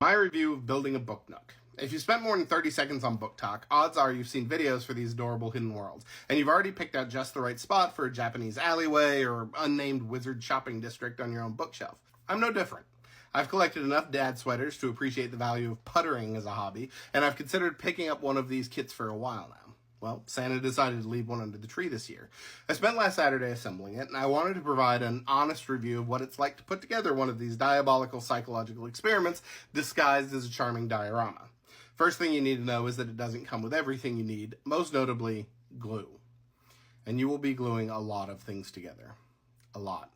My review of building a book nook. If you spent more than 30 seconds on Book Talk, odds are you've seen videos for these adorable hidden worlds, and you've already picked out just the right spot for a Japanese alleyway or unnamed wizard shopping district on your own bookshelf. I'm no different. I've collected enough dad sweaters to appreciate the value of puttering as a hobby, and I've considered picking up one of these kits for a while now. Well, Santa decided to leave one under the tree this year. I spent last Saturday assembling it, and I wanted to provide an honest review of what it's like to put together one of these diabolical psychological experiments disguised as a charming diorama. First thing you need to know is that it doesn't come with everything you need, most notably glue. And you will be gluing a lot of things together. A lot.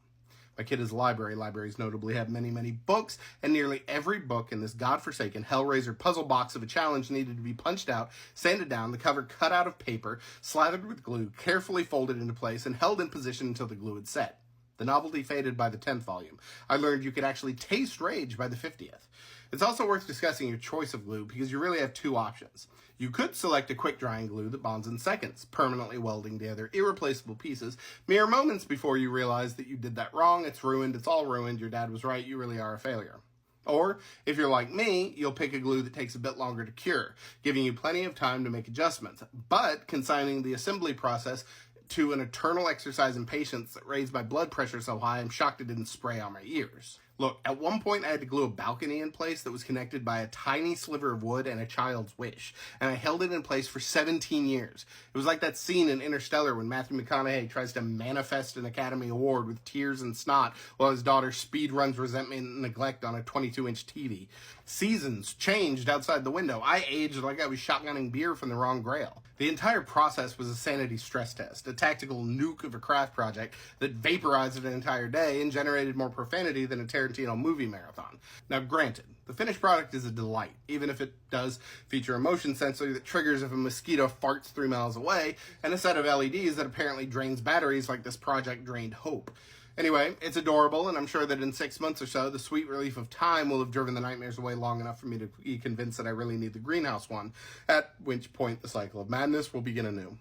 My kid is a library. Libraries notably have many, many books, and nearly every book in this godforsaken Hellraiser puzzle box of a challenge needed to be punched out, sanded down, the cover cut out of paper, slathered with glue, carefully folded into place, and held in position until the glue had set. The novelty faded by the 10th volume. I learned you could actually taste rage by the 50th. It's also worth discussing your choice of glue because you really have two options. You could select a quick-drying glue that bonds in seconds, permanently welding together irreplaceable pieces, mere moments before you realize that you did that wrong, it's ruined, it's all ruined, your dad was right, you really are a failure. Or, if you're like me, you'll pick a glue that takes a bit longer to cure, giving you plenty of time to make adjustments, but consigning the assembly process to an eternal exercise in patience that raised my blood pressure so high I'm shocked it didn't spray on my ears. Look, at one point I had to glue a balcony in place that was connected by a tiny sliver of wood and a child's wish, and I held it in place for 17 years. It was like that scene in Interstellar when Matthew McConaughey tries to manifest an Academy Award with tears and snot while his daughter speedruns resentment and neglect on a 22-inch TV. Seasons changed outside the window. I aged like I was shotgunning beer from the wrong grail. The entire process was a sanity stress test, a tactical nuke of a craft project that vaporized an entire day and generated more profanity than a Tarantino movie marathon. Now granted, the finished product is a delight, even if it does feature a motion sensor that triggers if a mosquito farts 3 miles away, and a set of LEDs that apparently drains batteries like this project drained hope. Anyway, it's adorable, and I'm sure that in 6 months or so, the sweet relief of time will have driven the nightmares away long enough for me to be convinced that I really need the greenhouse one, at which point the cycle of madness will begin anew.